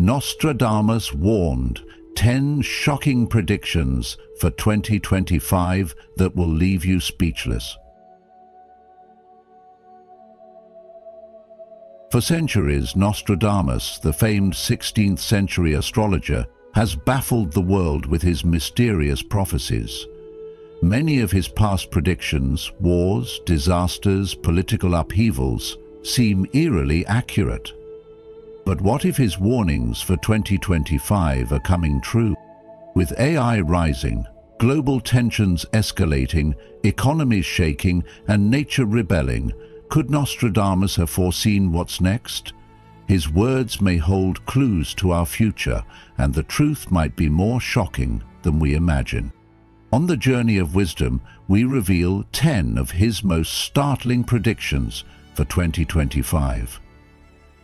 Nostradamus warned 10 shocking predictions for 2025 that will leave you speechless. For centuries, Nostradamus, the famed 16th century astrologer, has baffled the world with his mysterious prophecies. Many of his past predictions, wars, disasters, political upheavals, seem eerily accurate. But what if his warnings for 2025 are coming true? With AI rising, global tensions escalating, economies shaking, and nature rebelling, could Nostradamus have foreseen what's next? His words may hold clues to our future, and the truth might be more shocking than we imagine. On the journey of wisdom, we reveal 10 of his most startling predictions for 2025.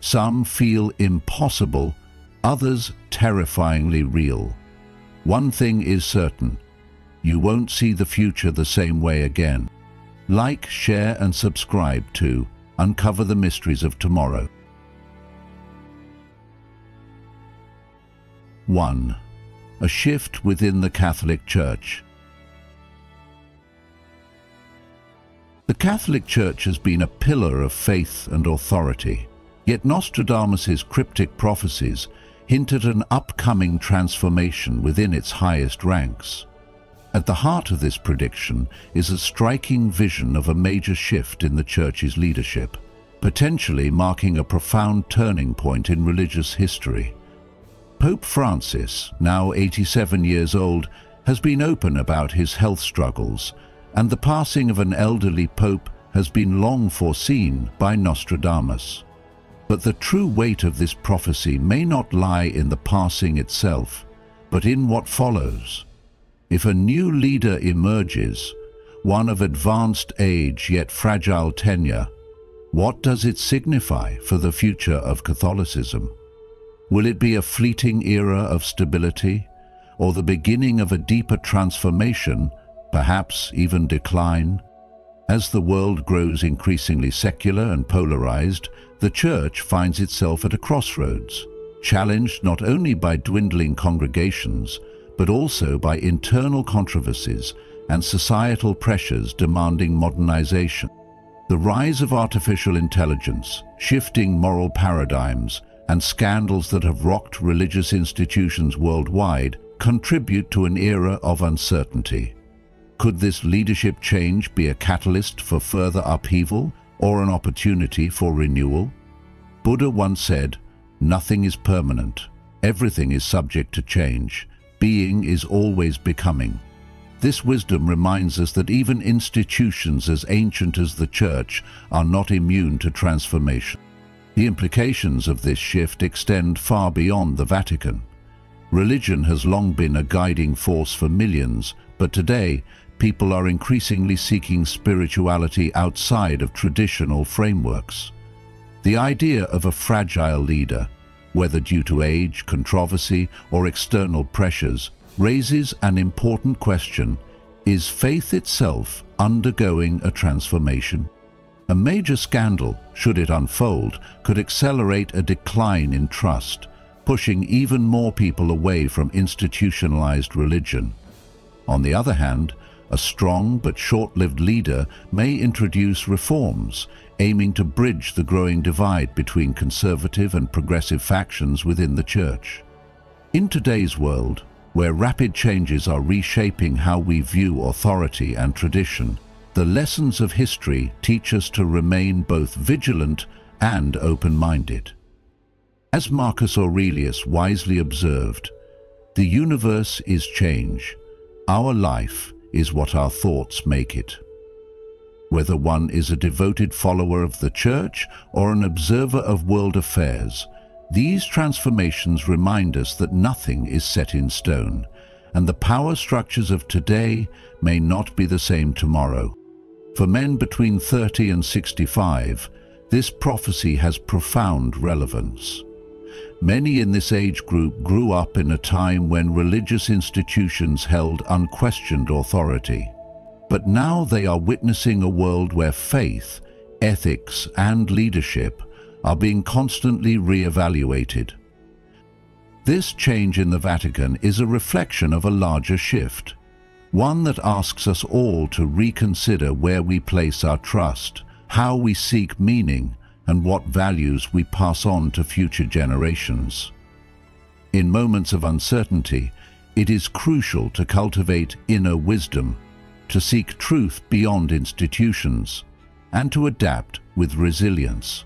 Some feel impossible, others terrifyingly real. One thing is certain: you won't see the future the same way again. Like, share, and subscribe to Uncover the Mysteries of Tomorrow. 1. A shift within the Catholic Church. The Catholic Church has been a pillar of faith and authority, yet Nostradamus's cryptic prophecies hint at an upcoming transformation within its highest ranks. At the heart of this prediction is a striking vision of a major shift in the Church's leadership, potentially marking a profound turning point in religious history. Pope Francis, now 87 years old, has been open about his health struggles, and the passing of an elderly pope has been long foreseen by Nostradamus. But the true weight of this prophecy may not lie in the passing itself, but in what follows. If a new leader emerges, one of advanced age yet fragile tenure, what does it signify for the future of Catholicism? Will it be a fleeting era of stability, or the beginning of a deeper transformation, perhaps even decline? As the world grows increasingly secular and polarized, the Church finds itself at a crossroads, challenged not only by dwindling congregations, but also by internal controversies and societal pressures demanding modernization. The rise of artificial intelligence, shifting moral paradigms, and scandals that have rocked religious institutions worldwide contribute to an era of uncertainty. Could this leadership change be a catalyst for further upheaval or an opportunity for renewal? Buddha once said, "Nothing is permanent. Everything is subject to change. Being is always becoming." This wisdom reminds us that even institutions as ancient as the Church are not immune to transformation. The implications of this shift extend far beyond the Vatican. Religion has long been a guiding force for millions, but today, people are increasingly seeking spirituality outside of traditional frameworks. The idea of a fragile leader, whether due to age, controversy, or external pressures, raises an important question: is faith itself undergoing a transformation? A major scandal, should it unfold, could accelerate a decline in trust, pushing even more people away from institutionalized religion. On the other hand, a strong but short-lived leader may introduce reforms, aiming to bridge the growing divide between conservative and progressive factions within the Church. In today's world, where rapid changes are reshaping how we view authority and tradition, the lessons of history teach us to remain both vigilant and open-minded. As Marcus Aurelius wisely observed, "The universe is change. Our life is what our thoughts make it." Whether one is a devoted follower of the Church or an observer of world affairs, these transformations remind us that nothing is set in stone, and the power structures of today may not be the same tomorrow. For men between 30 and 65, this prophecy has profound relevance. Many in this age group grew up in a time when religious institutions held unquestioned authority. But now they are witnessing a world where faith, ethics, and leadership are being constantly re-evaluated. This change in the Vatican is a reflection of a larger shift, one that asks us all to reconsider where we place our trust, how we seek meaning, and what values we pass on to future generations. In moments of uncertainty, it is crucial to cultivate inner wisdom, to seek truth beyond institutions, and to adapt with resilience.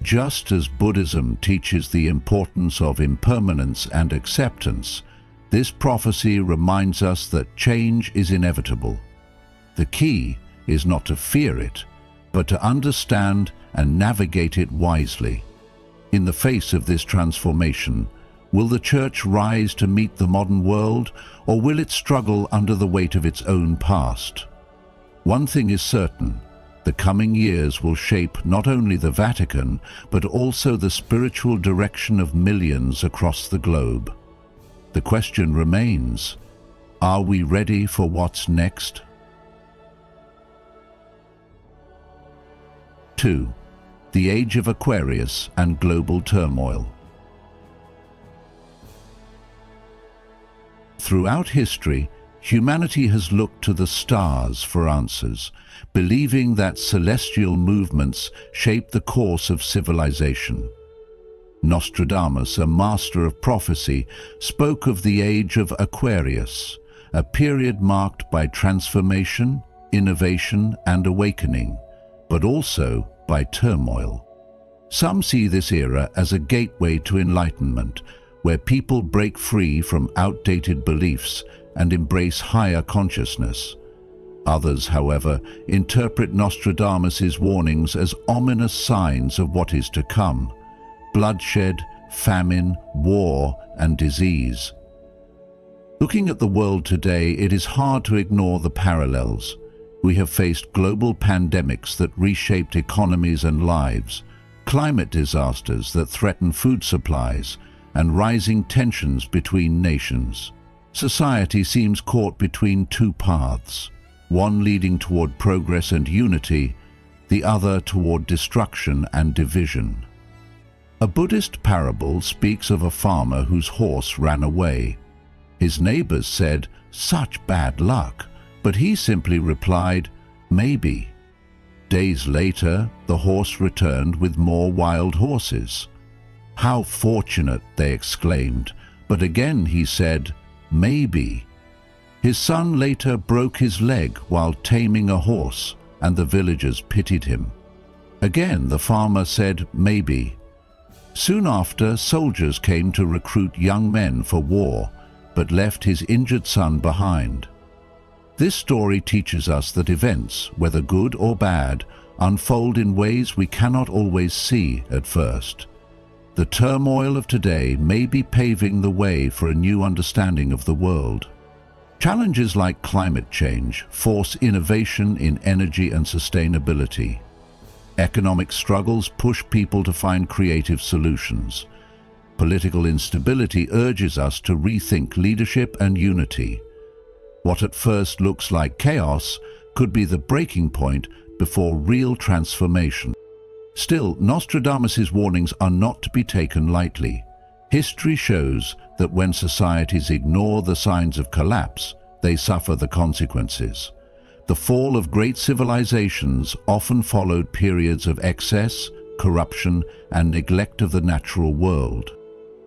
Just as Buddhism teaches the importance of impermanence and acceptance, this prophecy reminds us that change is inevitable. The key is not to fear it, but to understand and navigate it wisely. In the face of this transformation, will the Church rise to meet the modern world, or will it struggle under the weight of its own past? One thing is certain: the coming years will shape not only the Vatican, but also the spiritual direction of millions across the globe. The question remains: are we ready for what's next? 2. The Age of Aquarius and Global Turmoil. Throughout history, humanity has looked to the stars for answers, believing that celestial movements shape the course of civilization. Nostradamus, a master of prophecy, spoke of the Age of Aquarius, a period marked by transformation, innovation, and awakening, but also by turmoil. Some see this era as a gateway to enlightenment, where people break free from outdated beliefs and embrace higher consciousness. Others, however, interpret Nostradamus's warnings as ominous signs of what is to come: bloodshed, famine, war, and disease. Looking at the world today, it is hard to ignore the parallels. We have faced global pandemics that reshaped economies and lives, climate disasters that threaten food supplies, and rising tensions between nations. Society seems caught between two paths, one leading toward progress and unity, the other toward destruction and division. A Buddhist parable speaks of a farmer whose horse ran away. His neighbors said, "Such bad luck," but he simply replied, "Maybe." Days later, the horse returned with more wild horses. "How fortunate," they exclaimed, but again he said, "Maybe." His son later broke his leg while taming a horse, and the villagers pitied him. Again the farmer said, "Maybe." Soon after, soldiers came to recruit young men for war, but left his injured son behind. This story teaches us that events, whether good or bad, unfold in ways we cannot always see at first. The turmoil of today may be paving the way for a new understanding of the world. Challenges like climate change force innovation in energy and sustainability. Economic struggles push people to find creative solutions. Political instability urges us to rethink leadership and unity. What at first looks like chaos could be the breaking point before real transformation. Still, Nostradamus's warnings are not to be taken lightly. History shows that when societies ignore the signs of collapse, they suffer the consequences. The fall of great civilizations often followed periods of excess, corruption, and neglect of the natural world.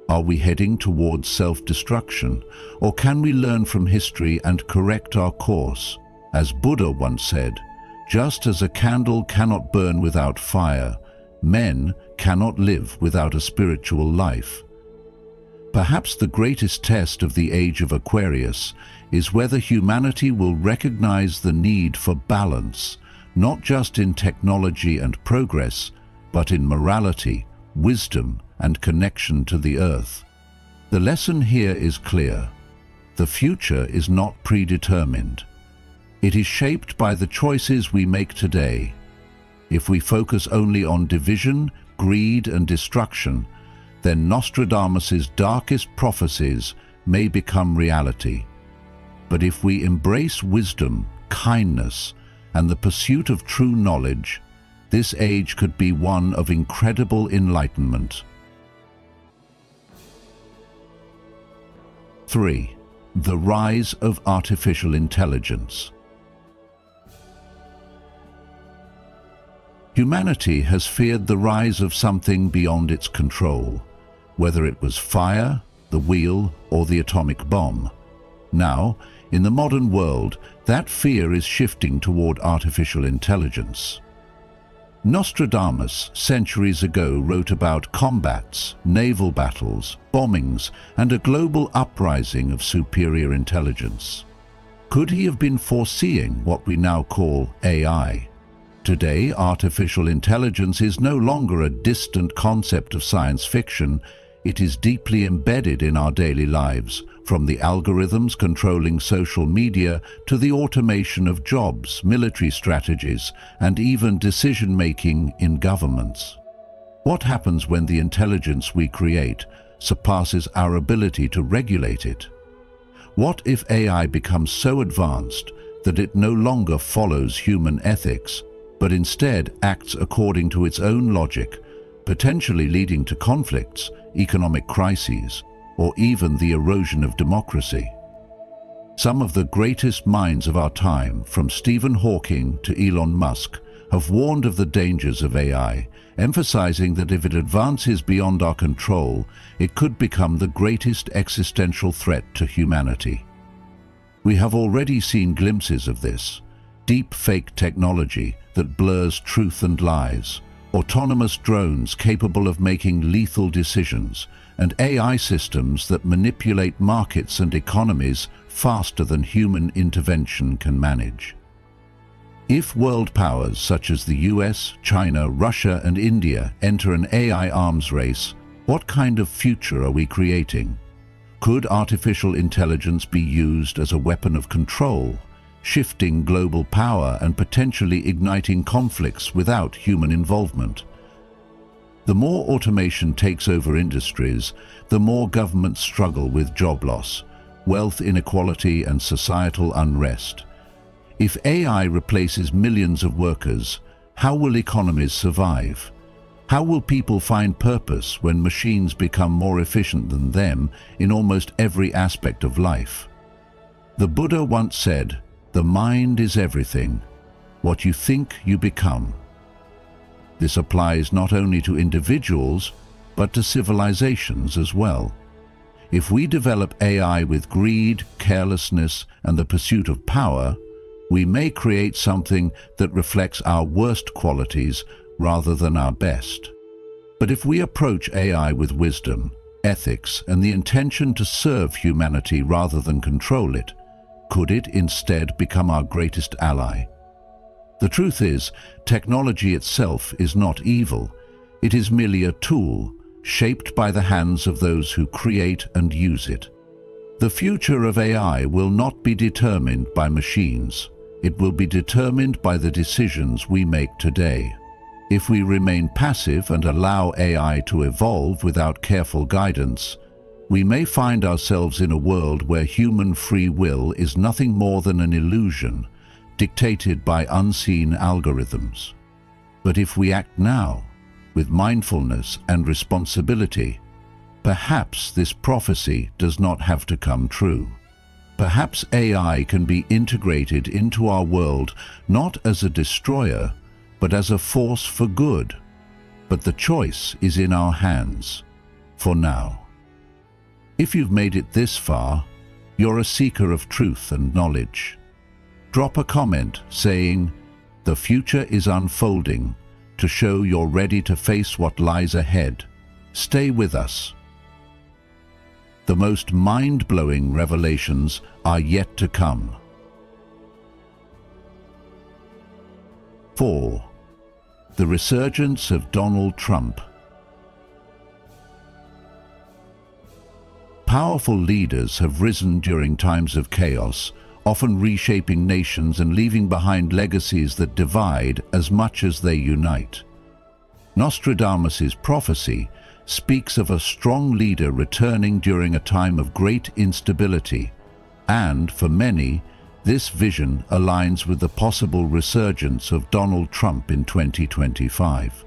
Are we heading towards self-destruction, or can we learn from history and correct our course? As Buddha once said, "Just as a candle cannot burn without fire, men cannot live without a spiritual life." Perhaps the greatest test of the Age of Aquarius is whether humanity will recognize the need for balance, not just in technology and progress, but in morality, wisdom, and connection to the earth. The lesson here is clear. The future is not predetermined. It is shaped by the choices we make today. If we focus only on division, greed, and destruction, then Nostradamus's darkest prophecies may become reality. But if we embrace wisdom, kindness, and the pursuit of true knowledge, this age could be one of incredible enlightenment. 3. The rise of artificial intelligence. Humanity has feared the rise of something beyond its control, whether it was fire, the wheel, or the atomic bomb. Now, in the modern world, that fear is shifting toward artificial intelligence. Nostradamus, centuries ago, wrote about combats, naval battles, bombings, and a global uprising of superior intelligence. Could he have been foreseeing what we now call AI? Today, artificial intelligence is no longer a distant concept of science fiction. It is deeply embedded in our daily lives, from the algorithms controlling social media to the automation of jobs, military strategies, and even decision-making in governments. What happens when the intelligence we create surpasses our ability to regulate it? What if AI becomes so advanced that it no longer follows human ethics, but instead acts according to its own logic, potentially leading to conflicts, economic crises, or even the erosion of democracy? Some of the greatest minds of our time, from Stephen Hawking to Elon Musk, have warned of the dangers of AI, emphasizing that if it advances beyond our control, it could become the greatest existential threat to humanity. We have already seen glimpses of this: deep fake technology that blurs truth and lies, autonomous drones capable of making lethal decisions, and AI systems that manipulate markets and economies faster than human intervention can manage. If world powers such as the US, China, Russia, and India enter an AI arms race, what kind of future are we creating? Could artificial intelligence be used as a weapon of control, shifting global power and potentially igniting conflicts without human involvement? The more automation takes over industries, the more governments struggle with job loss, wealth inequality, and societal unrest. If AI replaces millions of workers, how will economies survive? How will people find purpose when machines become more efficient than them in almost every aspect of life? The Buddha once said, "The mind is everything. What you think, you become." This applies not only to individuals, but to civilizations as well. If we develop AI with greed, carelessness, and the pursuit of power, we may create something that reflects our worst qualities rather than our best. But if we approach AI with wisdom, ethics, and the intention to serve humanity rather than control it, could it instead become our greatest ally? The truth is, technology itself is not evil. It is merely a tool, shaped by the hands of those who create and use it. The future of AI will not be determined by machines. It will be determined by the decisions we make today. If we remain passive and allow AI to evolve without careful guidance, we may find ourselves in a world where human free will is nothing more than an illusion, dictated by unseen algorithms. But if we act now, with mindfulness and responsibility, perhaps this prophecy does not have to come true. Perhaps AI can be integrated into our world not as a destroyer, but as a force for good. But the choice is in our hands, for now. If you've made it this far, you're a seeker of truth and knowledge. Drop a comment saying, "The future is unfolding," to show you're ready to face what lies ahead. Stay with us. The most mind-blowing revelations are yet to come. 4. The resurgence of Donald Trump. Powerful leaders have risen during times of chaos, often reshaping nations and leaving behind legacies that divide as much as they unite. Nostradamus' prophecy speaks of a strong leader returning during a time of great instability, and for many, this vision aligns with the possible resurgence of Donald Trump in 2025.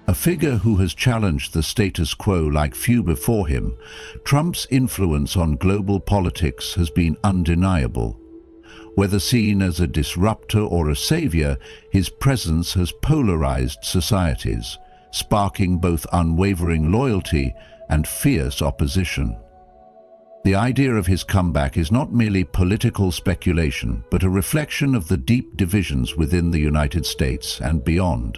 A A figure who has challenged the status quo like few before him, Trump's influence on global politics has been undeniable. Whether seen as a disruptor or a savior, his presence has polarized societies, sparking both unwavering loyalty and fierce opposition. The idea of his comeback is not merely political speculation, but a reflection of the deep divisions within the United States and beyond.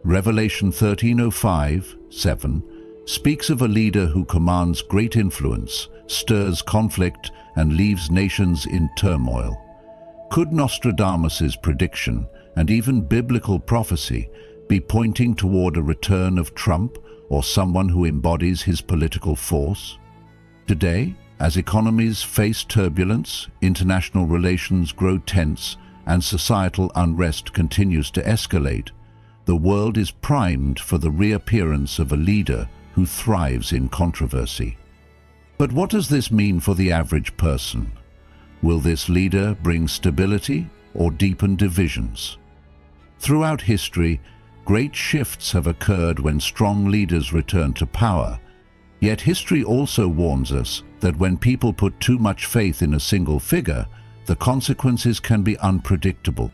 Revelation 13:5-7 speaks of a leader who commands great influence, stirs conflict, and leaves nations in turmoil. Could Nostradamus's prediction, and even biblical prophecy, be pointing toward a return of Trump or someone who embodies his political force? Today, as economies face turbulence, international relations grow tense, and societal unrest continues to escalate, the world is primed for the reappearance of a leader who thrives in controversy. But what does this mean for the average person? Will this leader bring stability or deepen divisions? Throughout history, great shifts have occurred when strong leaders return to power. Yet history also warns us that when people put too much faith in a single figure, the consequences can be unpredictable.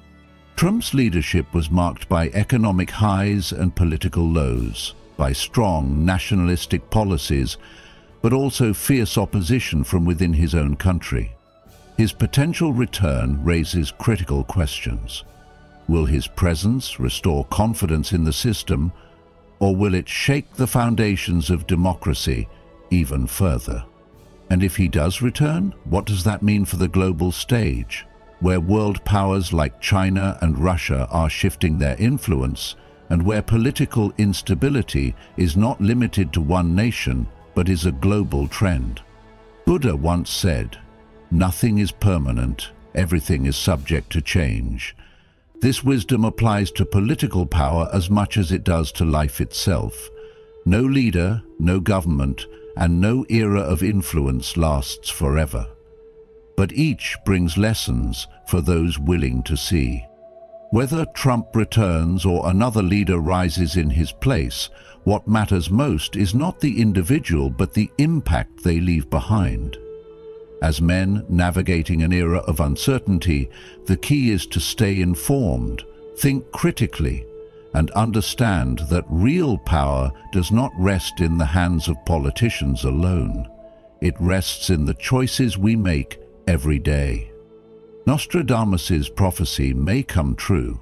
Trump's leadership was marked by economic highs and political lows, by strong nationalistic policies, but also fierce opposition from within his own country. His potential return raises critical questions. Will his presence restore confidence in the system, or will it shake the foundations of democracy even further? And if he does return, what does that mean for the global stage, where world powers like China and Russia are shifting their influence, and where political instability is not limited to one nation, but is a global trend? Buddha once said, "Nothing is permanent, everything is subject to change." This wisdom applies to political power as much as it does to life itself. No leader, no government, and no era of influence lasts forever. But each brings lessons for those willing to see. Whether Trump returns or another leader rises in his place, what matters most is not the individual but the impact they leave behind. As men navigating an era of uncertainty, the key is to stay informed, think critically, and understand that real power does not rest in the hands of politicians alone. It rests in the choices we make every day. Nostradamus's prophecy may come true,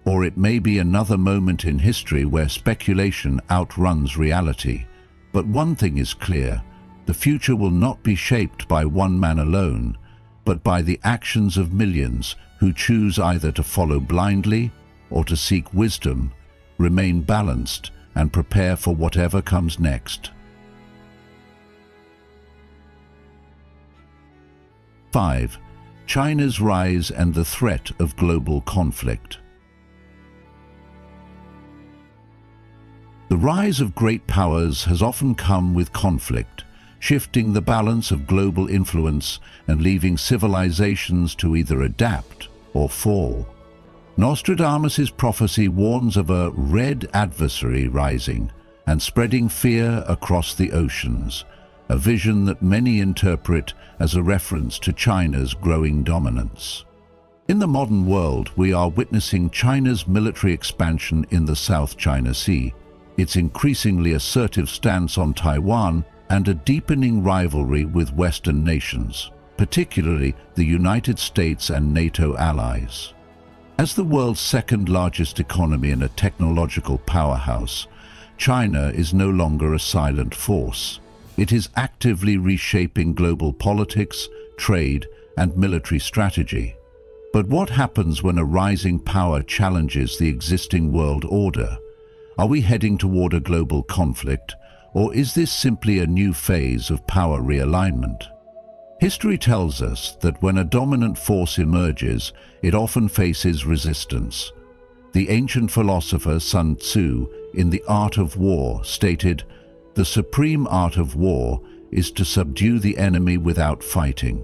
or it may be another moment in history where speculation outruns reality. But one thing is clear: the future will not be shaped by one man alone, but by the actions of millions who choose either to follow blindly or to seek wisdom, remain balanced, and prepare for whatever comes next. 5. China's rise and the threat of global conflict. The rise of great powers has often come with conflict, shifting the balance of global influence and leaving civilizations to either adapt or fall. Nostradamus's prophecy warns of a red adversary rising and spreading fear across the oceans, a vision that many interpret as a reference to China's growing dominance. In the modern world, we are witnessing China's military expansion in the South China Sea, its increasingly assertive stance on Taiwan, and a deepening rivalry with Western nations, particularly the United States and NATO allies. As the world's second-largest economy and a technological powerhouse, China is no longer a silent force. It is actively reshaping global politics, trade, and military strategy. But what happens when a rising power challenges the existing world order? Are we heading toward a global conflict, or is this simply a new phase of power realignment? History tells us that when a dominant force emerges, it often faces resistance. The ancient philosopher Sun Tzu, in The Art of War, stated, "The supreme art of war is to subdue the enemy without fighting."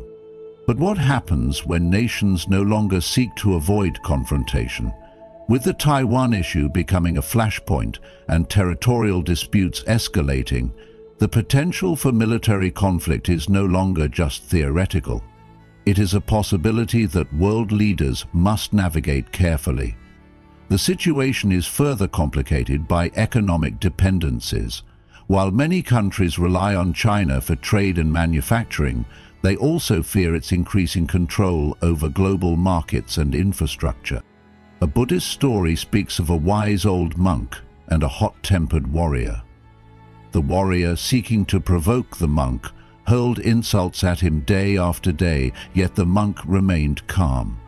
But what happens when nations no longer seek to avoid confrontation? With the Taiwan issue becoming a flashpoint and territorial disputes escalating, the potential for military conflict is no longer just theoretical. It is a possibility that world leaders must navigate carefully. The situation is further complicated by economic dependencies. While many countries rely on China for trade and manufacturing, they also fear its increasing control over global markets and infrastructure. A Buddhist story speaks of a wise old monk and a hot-tempered warrior. The warrior, seeking to provoke the monk, hurled insults at him day after day, yet the monk remained calm.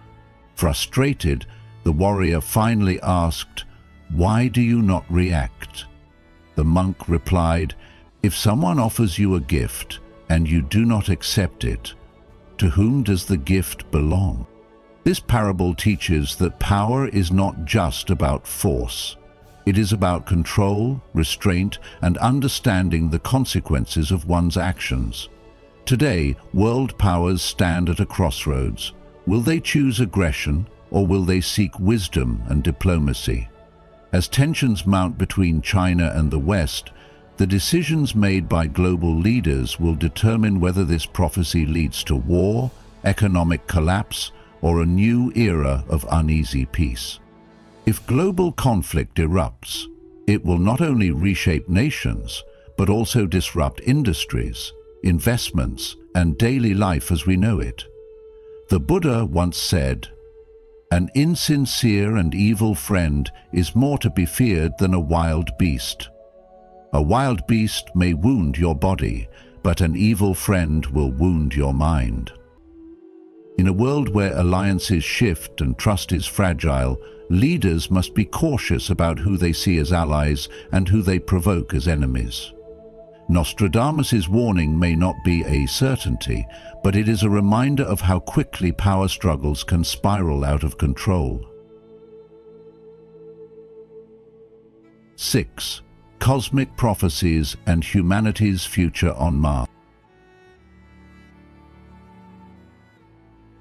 Frustrated, the warrior finally asked, "Why do you not react?" The monk replied, "If someone offers you a gift and you do not accept it, to whom does the gift belong?" This parable teaches that power is not just about force. It is about control, restraint, and understanding the consequences of one's actions. Today, world powers stand at a crossroads. Will they choose aggression, or will they seek wisdom and diplomacy? As tensions mount between China and the West, the decisions made by global leaders will determine whether this prophecy leads to war, economic collapse, or a new era of uneasy peace. If global conflict erupts, it will not only reshape nations, but also disrupt industries, investments, and daily life as we know it. The Buddha once said, "An insincere and evil friend is more to be feared than a wild beast. A wild beast may wound your body, but an evil friend will wound your mind." In a world where alliances shift and trust is fragile, leaders must be cautious about who they see as allies and who they provoke as enemies. Nostradamus' warning may not be a certainty, but it is a reminder of how quickly power struggles can spiral out of control. 6. Cosmic Prophecies and Humanity's Future on Mars.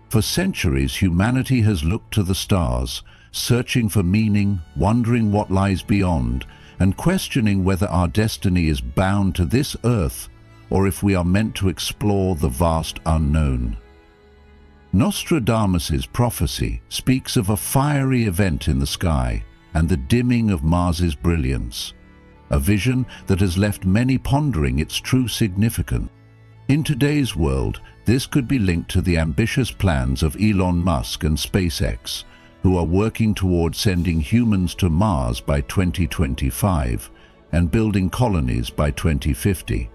For centuries, humanity has looked to the stars, searching for meaning, wondering what lies beyond, and questioning whether our destiny is bound to this earth or if we are meant to explore the vast unknown. Nostradamus' prophecy speaks of a fiery event in the sky and the dimming of Mars's brilliance, a vision that has left many pondering its true significance. In today's world, this could be linked to the ambitious plans of Elon Musk and SpaceX, who are working towards sending humans to Mars by 2025 and building colonies by 2050.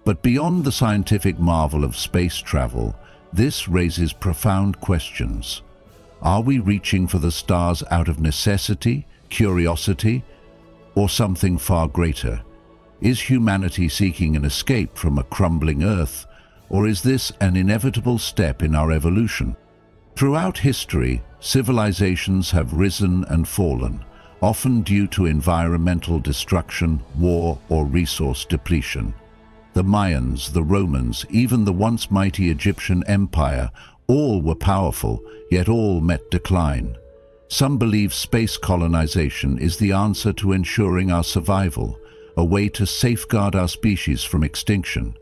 But beyond the scientific marvel of space travel, this raises profound questions. Are we reaching for the stars out of necessity, curiosity, or something far greater? Is humanity seeking an escape from a crumbling Earth, or is this an inevitable step in our evolution? Throughout history, civilizations have risen and fallen, often due to environmental destruction, war, or resource depletion. The Mayans, the Romans, even the once mighty Egyptian Empire, all were powerful, yet all met decline. Some believe space colonization is the answer to ensuring our survival, a way to safeguard our species from extinction.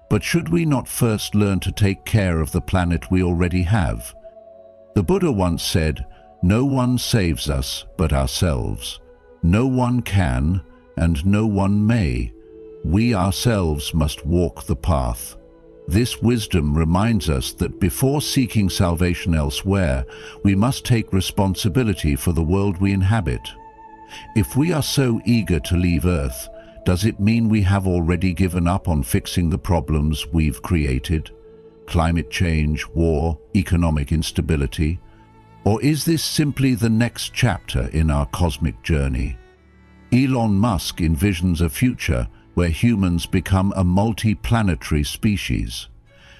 But should we not first learn to take care of the planet we already have? The Buddha once said, "No one saves us but ourselves. No one can, and no one may. We ourselves must walk the path." This wisdom reminds us that before seeking salvation elsewhere, we must take responsibility for the world we inhabit. If we are so eager to leave Earth, does it mean we have already given up on fixing the problems we've created? Climate change, war, economic instability? Or is this simply the next chapter in our cosmic journey? Elon Musk envisions a future where humans become a multi-planetary species.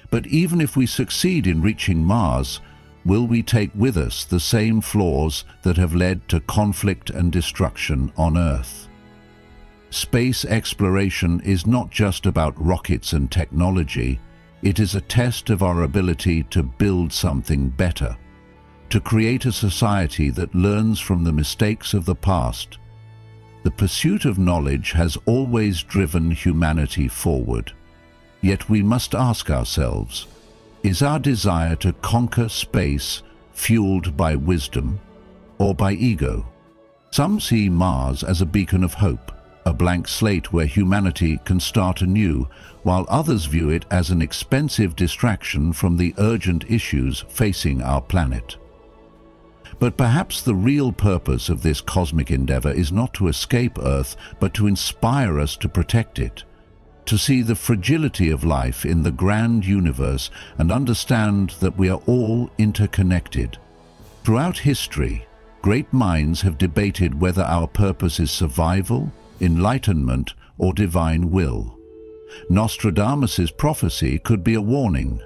But even if we succeed in reaching Mars, will we take with us the same flaws that have led to conflict and destruction on Earth? Space exploration is not just about rockets and technology, it is a test of our ability to build something better. to create a society that learns from the mistakes of the past. The pursuit of knowledge has always driven humanity forward. Yet we must ask ourselves, is our desire to conquer space fueled by wisdom or by ego? Some see Mars as a beacon of hope, a blank slate where humanity can start anew, while others view it as an expensive distraction from the urgent issues facing our planet. But perhaps the real purpose of this cosmic endeavor is not to escape Earth, but to inspire us to protect it, to see the fragility of life in the grand universe and understand that we are all interconnected. Throughout history, great minds have debated whether our purpose is survival, enlightenment, or divine will. Nostradamus's prophecy could be a warning,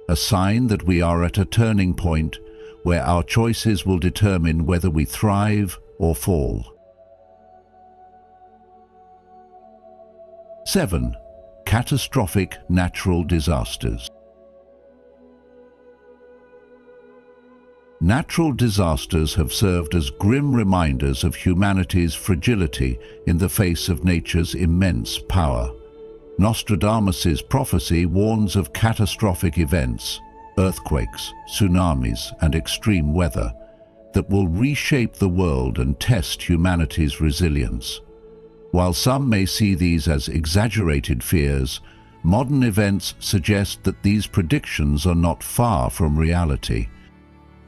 a sign that we are at a turning point where our choices will determine whether we thrive or fall. 7. Catastrophic natural disasters. Natural disasters have served as grim reminders of humanity's fragility in the face of nature's immense power. Nostradamus's prophecy warns of catastrophic events, earthquakes, tsunamis, and extreme weather that will reshape the world and test humanity's resilience. While some may see these as exaggerated fears, modern events suggest that these predictions are not far from reality.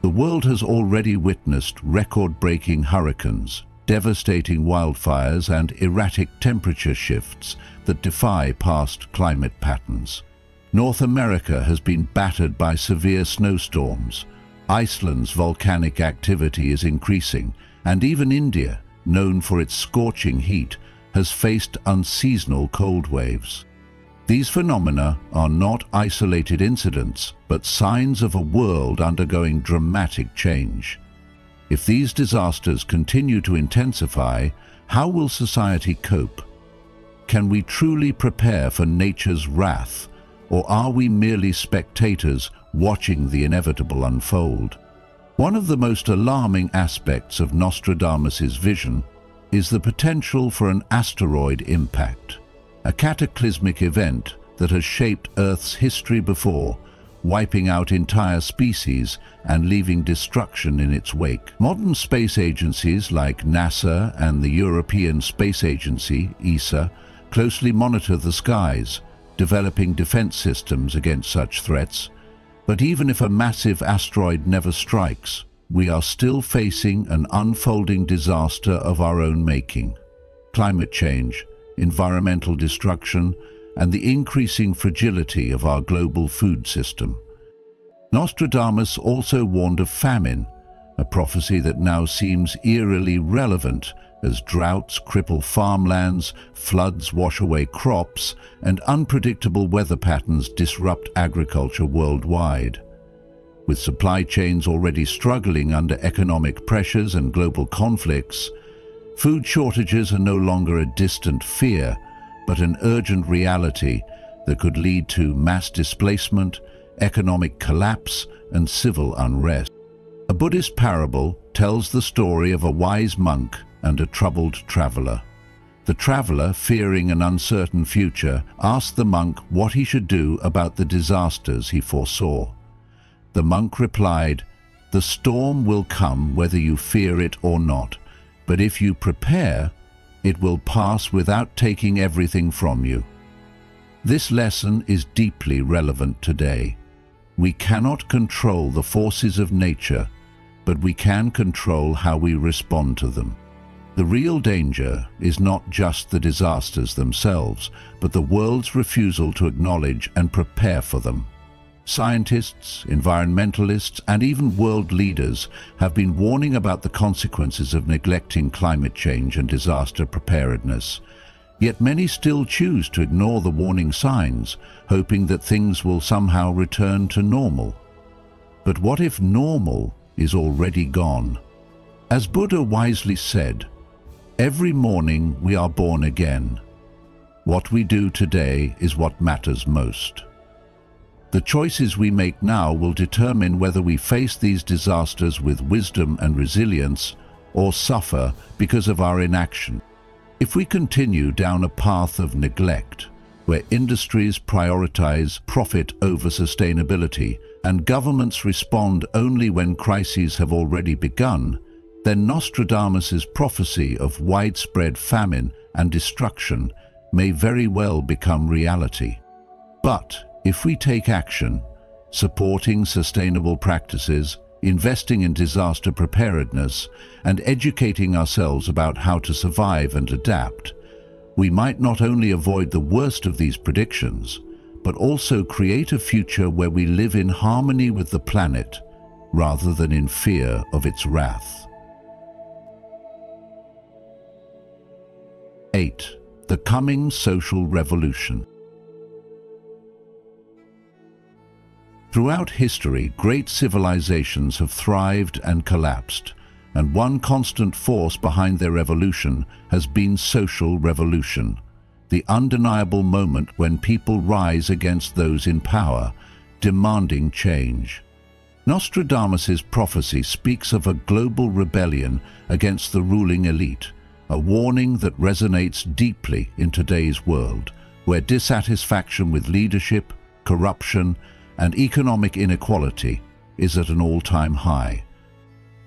The world has already witnessed record-breaking hurricanes, devastating wildfires, and erratic temperature shifts that defy past climate patterns. North America has been battered by severe snowstorms. Iceland's volcanic activity is increasing, and even India, known for its scorching heat, has faced unseasonal cold waves. These phenomena are not isolated incidents, but signs of a world undergoing dramatic change. If these disasters continue to intensify, how will society cope? Can we truly prepare for nature's wrath, or are we merely spectators watching the inevitable unfold? One of the most alarming aspects of Nostradamus's vision is the potential for an asteroid impact, a cataclysmic event that has shaped Earth's history before, wiping out entire species and leaving destruction in its wake. Modern space agencies like NASA and the European Space Agency, ESA, closely monitor the skies, developing defense systems against such threats. But even if a massive asteroid never strikes, we are still facing an unfolding disaster of our own making. Climate change, environmental destruction, and the increasing fragility of our global food system. Nostradamus also warned of famine, a prophecy that now seems eerily relevant as droughts cripple farmlands, floods wash away crops, and unpredictable weather patterns disrupt agriculture worldwide. With supply chains already struggling under economic pressures and global conflicts, food shortages are no longer a distant fear, but an urgent reality that could lead to mass displacement, economic collapse, and civil unrest. A Buddhist parable tells the story of a wise monk and a troubled traveler. The traveler, fearing an uncertain future, asked the monk what he should do about the disasters he foresaw. The monk replied, "The storm will come whether you fear it or not, but if you prepare, it will pass without taking everything from you." This lesson is deeply relevant today. We cannot control the forces of nature, but we can control how we respond to them. The real danger is not just the disasters themselves, but the world's refusal to acknowledge and prepare for them. Scientists, environmentalists, and even world leaders have been warning about the consequences of neglecting climate change and disaster preparedness. Yet many still choose to ignore the warning signs, hoping that things will somehow return to normal. But what if normal is already gone? As Buddha wisely said, "Every morning we are born again. What we do today is what matters most." The choices we make now will determine whether we face these disasters with wisdom and resilience or suffer because of our inaction. If we continue down a path of neglect, where industries prioritize profit over sustainability and governments respond only when crises have already begun, then Nostradamus's prophecy of widespread famine and destruction may very well become reality. But if we take action, supporting sustainable practices, investing in disaster preparedness, and educating ourselves about how to survive and adapt, we might not only avoid the worst of these predictions, but also create a future where we live in harmony with the planet rather than in fear of its wrath. 8. The coming social revolution. Throughout history, great civilizations have thrived and collapsed, and one constant force behind their evolution has been social revolution, the undeniable moment when people rise against those in power, demanding change. Nostradamus's prophecy speaks of a global rebellion against the ruling elite, a warning that resonates deeply in today's world, where dissatisfaction with leadership, corruption, and economic inequality is at an all-time high.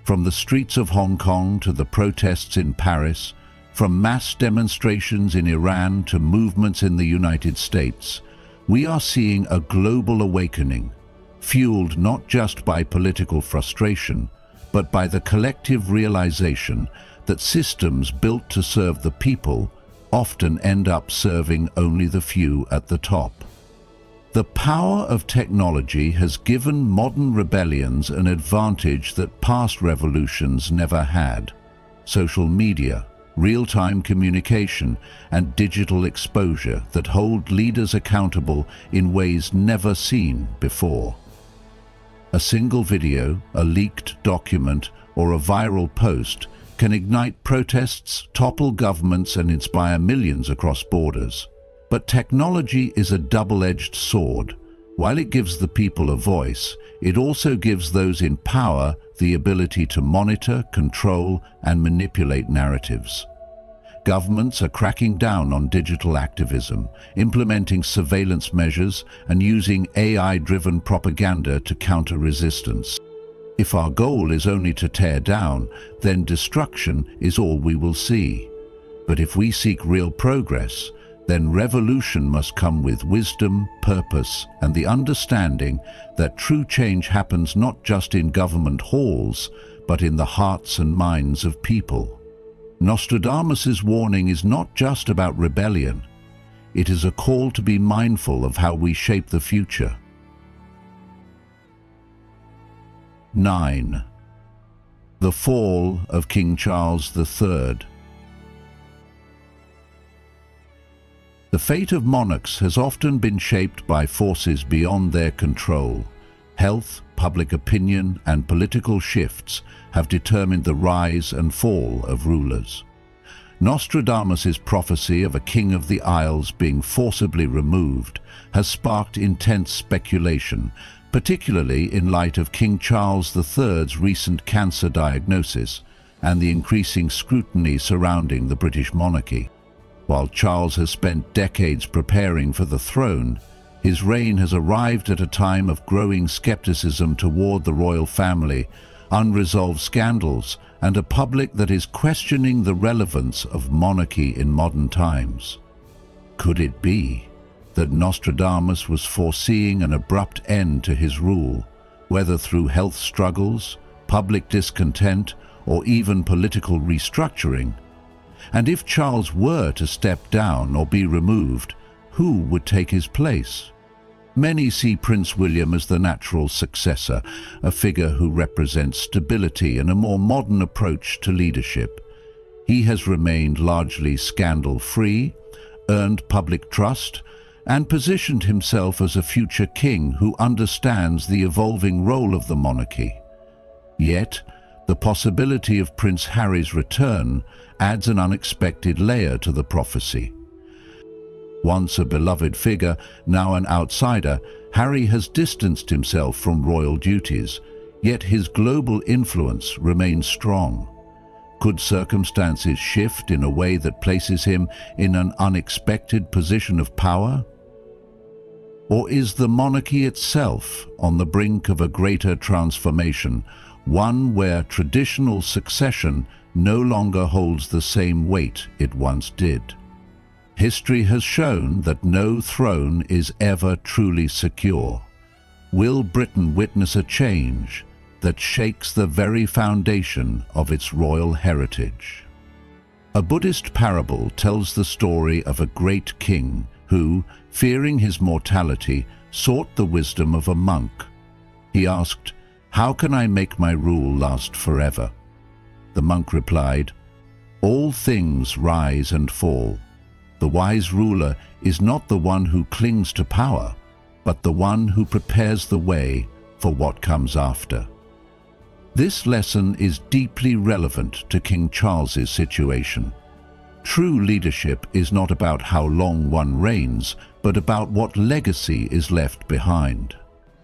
From the streets of Hong Kong to the protests in Paris, from mass demonstrations in Iran to movements in the United States, we are seeing a global awakening, fueled not just by political frustration, but by the collective realization that systems built to serve the people often end up serving only the few at the top. The power of technology has given modern rebellions an advantage that past revolutions never had. Social media, real-time communication, and digital exposure that hold leaders accountable in ways never seen before. A single video, a leaked document, or a viral post can ignite protests, topple governments, and inspire millions across borders. But technology is a double-edged sword. While it gives the people a voice, it also gives those in power the ability to monitor, control, and manipulate narratives. Governments are cracking down on digital activism, implementing surveillance measures, and using AI-driven propaganda to counter resistance. If our goal is only to tear down, then destruction is all we will see. But if we seek real progress, then revolution must come with wisdom, purpose, and the understanding that true change happens not just in government halls, but in the hearts and minds of people. Nostradamus's warning is not just about rebellion. It is a call to be mindful of how we shape the future. 9. The fall of King Charles III. The fate of monarchs has often been shaped by forces beyond their control. Health, public opinion, and political shifts have determined the rise and fall of rulers. Nostradamus's prophecy of a king of the Isles being forcibly removed has sparked intense speculation, particularly in light of King Charles III's recent cancer diagnosis and the increasing scrutiny surrounding the British monarchy. While Charles has spent decades preparing for the throne, his reign has arrived at a time of growing skepticism toward the royal family, unresolved scandals, and a public that is questioning the relevance of monarchy in modern times. Could it be that Nostradamus was foreseeing an abrupt end to his rule, whether through health struggles, public discontent, or even political restructuring? And if Charles were to step down or be removed, who would take his place? Many see Prince William as the natural successor, a figure who represents stability and a more modern approach to leadership. He has remained largely scandal-free, earned public trust, and positioned himself as a future king who understands the evolving role of the monarchy. Yet, the possibility of Prince Harry's return adds an unexpected layer to the prophecy. Once a beloved figure, now an outsider, Harry has distanced himself from royal duties, yet his global influence remains strong. Could circumstances shift in a way that places him in an unexpected position of power? Or is the monarchy itself on the brink of a greater transformation, one where traditional succession no longer holds the same weight it once did? History has shown that no throne is ever truly secure. Will Britain witness a change that shakes the very foundation of its royal heritage? A Buddhist parable tells the story of a great king who, fearing his mortality, sought the wisdom of a monk. He asked, "How can I make my rule last forever?" The monk replied, "All things rise and fall. The wise ruler is not the one who clings to power, but the one who prepares the way for what comes after." This lesson is deeply relevant to King Charles's situation. True leadership is not about how long one reigns, but about what legacy is left behind.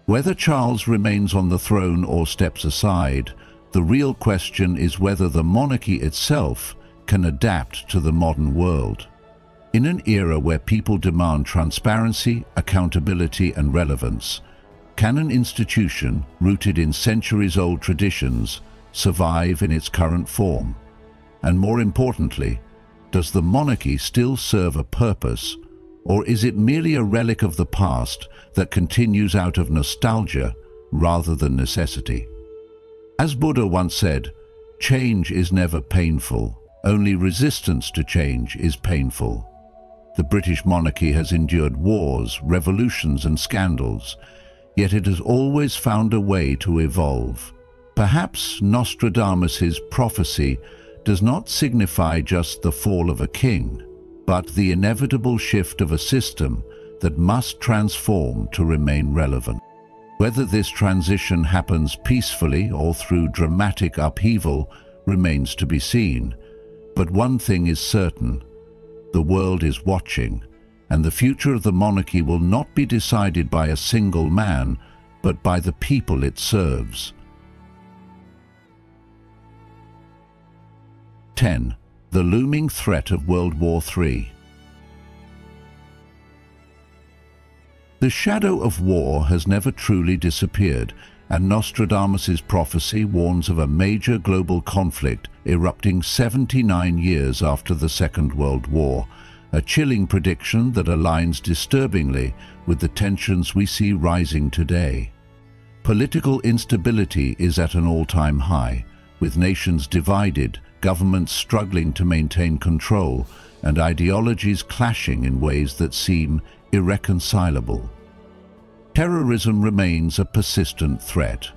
Whether Charles remains on the throne or steps aside, the real question is whether the monarchy itself can adapt to the modern world. In an era where people demand transparency, accountability, and relevance, can an institution rooted in centuries-old traditions survive in its current form? And more importantly, does the monarchy still serve a purpose, or is it merely a relic of the past that continues out of nostalgia rather than necessity? As Buddha once said, "Change is never painful, only resistance to change is painful." The British monarchy has endured wars, revolutions, and scandals, yet it has always found a way to evolve. Perhaps Nostradamus's prophecy does not signify just the fall of a king, but the inevitable shift of a system that must transform to remain relevant. Whether this transition happens peacefully or through dramatic upheaval remains to be seen. But one thing is certain: the world is watching, and the future of the monarchy will not be decided by a single man, but by the people it serves. 10. The looming threat of World War III. The shadow of war has never truly disappeared, and Nostradamus's prophecy warns of a major global conflict erupting 79 years after the Second World War, a chilling prediction that aligns disturbingly with the tensions we see rising today. Political instability is at an all-time high, with nations divided, governments struggling to maintain control, and ideologies clashing in ways that seem irreconcilable. Terrorism remains a persistent threat.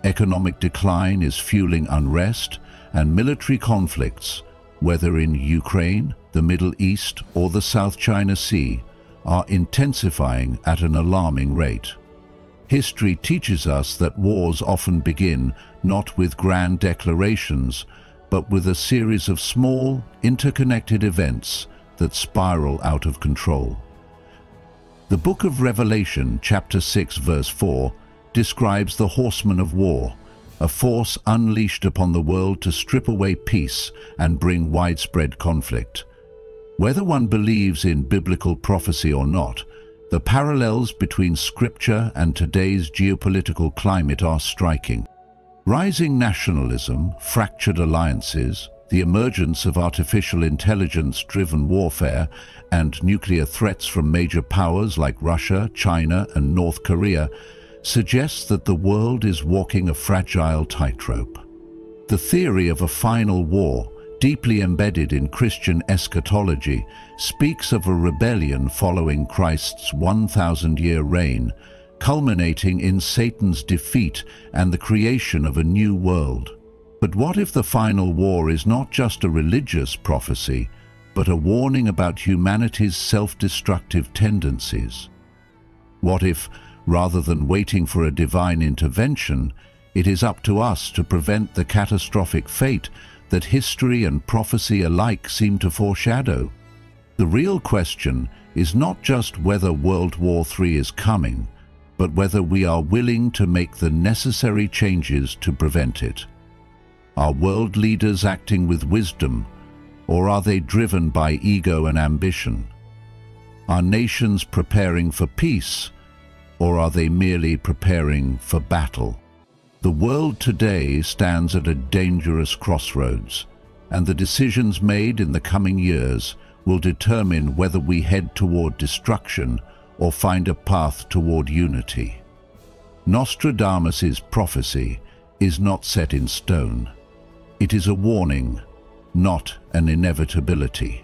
Economic decline is fueling unrest, and military conflicts, whether in Ukraine, the Middle East, or the South China Sea, are intensifying at an alarming rate. History teaches us that wars often begin not with grand declarations, but with a series of small, interconnected events that spiral out of control. The Book of Revelation, chapter 6, verse 4, describes the horsemen of war, a force unleashed upon the world to strip away peace and bring widespread conflict. Whether one believes in biblical prophecy or not, the parallels between scripture and today's geopolitical climate are striking. Rising nationalism, fractured alliances, the emergence of artificial intelligence-driven warfare, and nuclear threats from major powers like Russia, China, and North Korea suggests that the world is walking a fragile tightrope. The theory of a final war, deeply embedded in Christian eschatology, speaks of a rebellion following Christ's 1,000-year reign, culminating in Satan's defeat and the creation of a new world. But what if the final war is not just a religious prophecy, but a warning about humanity's self-destructive tendencies? What if, rather than waiting for a divine intervention, it is up to us to prevent the catastrophic fate that history and prophecy alike seem to foreshadow? The real question is not just whether World War III is coming, but whether we are willing to make the necessary changes to prevent it. Are world leaders acting with wisdom, or are they driven by ego and ambition? Are nations preparing for peace, or are they merely preparing for battle? The world today stands at a dangerous crossroads, and the decisions made in the coming years will determine whether we head toward destruction or find a path toward unity. Nostradamus's prophecy is not set in stone. It is a warning, not an inevitability.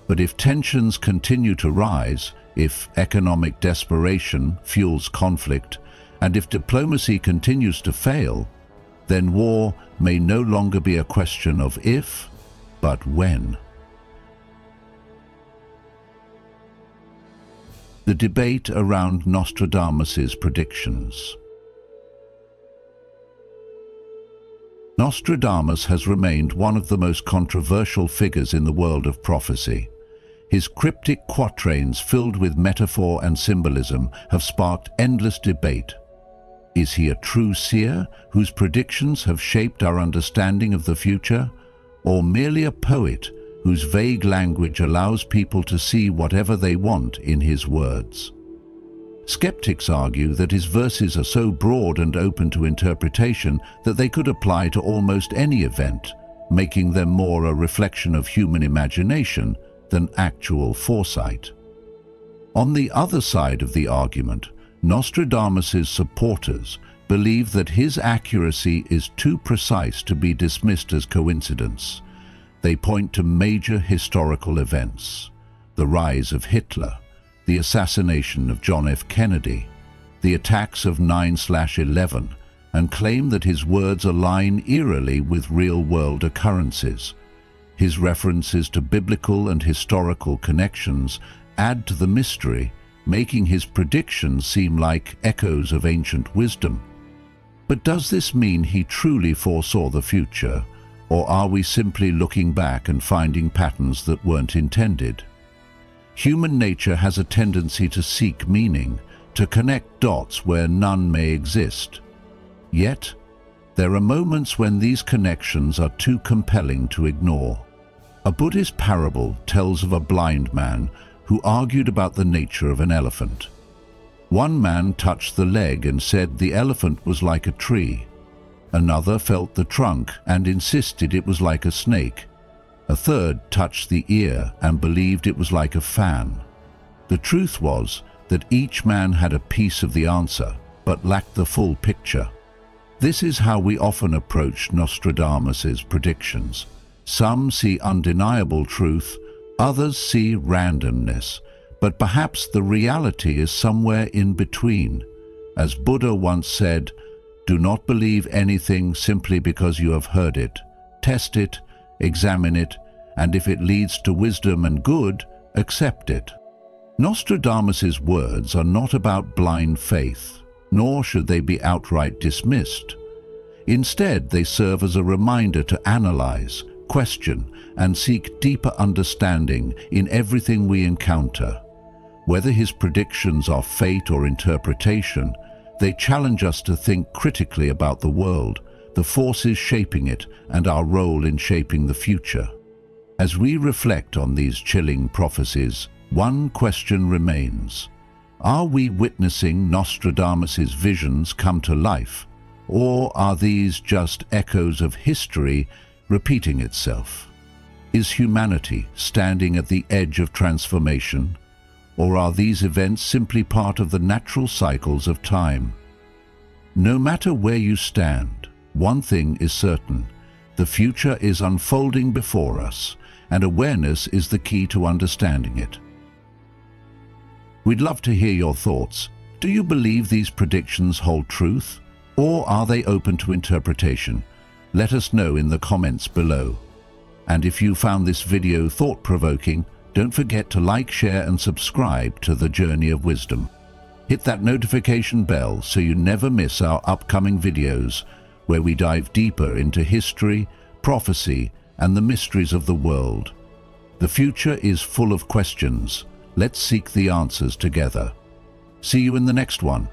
But if tensions continue to rise, if economic desperation fuels conflict, and if diplomacy continues to fail, then war may no longer be a question of if, but when. The debate around Nostradamus's predictions. Nostradamus has remained one of the most controversial figures in the world of prophecy. His cryptic quatrains filled with metaphor and symbolism have sparked endless debate. Is he a true seer whose predictions have shaped our understanding of the future, or merely a poet whose vague language allows people to see whatever they want in his words? Skeptics argue that his verses are so broad and open to interpretation that they could apply to almost any event, making them more a reflection of human imagination than actual foresight. On the other side of the argument, Nostradamus's supporters believe that his accuracy is too precise to be dismissed as coincidence. They point to major historical events: the rise of Hitler, the assassination of John F. Kennedy, the attacks of 9/11, and claim that his words align eerily with real-world occurrences. His references to biblical and historical connections add to the mystery, making his predictions seem like echoes of ancient wisdom. But does this mean he truly foresaw the future, or are we simply looking back and finding patterns that weren't intended? Human nature has a tendency to seek meaning, to connect dots where none may exist. Yet, there are moments when these connections are too compelling to ignore. A Buddhist parable tells of a blind man who argued about the nature of an elephant. One man touched the leg and said the elephant was like a tree. Another felt the trunk and insisted it was like a snake. A third touched the ear and believed it was like a fan. The truth was that each man had a piece of the answer, but lacked the full picture. This is how we often approach Nostradamus's predictions. Some see undeniable truth, others see randomness, but perhaps the reality is somewhere in between. As Buddha once said, "Do not believe anything simply because you have heard it. Test it, examine it, and if it leads to wisdom and good, accept it." Nostradamus's words are not about blind faith, nor should they be outright dismissed. Instead, they serve as a reminder to analyze, question, and seek deeper understanding in everything we encounter. Whether his predictions are fate or interpretation, they challenge us to think critically about the world, the forces shaping it, and our role in shaping the future. As we reflect on these chilling prophecies, one question remains: are we witnessing Nostradamus's visions come to life, or are these just echoes of history repeating itself? Is humanity standing at the edge of transformation, or are these events simply part of the natural cycles of time? No matter where you stand, one thing is certain: the future is unfolding before us, and awareness is the key to understanding it. We'd love to hear your thoughts. Do you believe these predictions hold truth, or are they open to interpretation? Let us know in the comments below. And if you found this video thought-provoking, don't forget to like, share, and subscribe to The Journey of Wisdom. Hit that notification bell so you never miss our upcoming videos, where we dive deeper into history, prophecy, and the mysteries of the world. The future is full of questions. Let's seek the answers together. See you in the next one.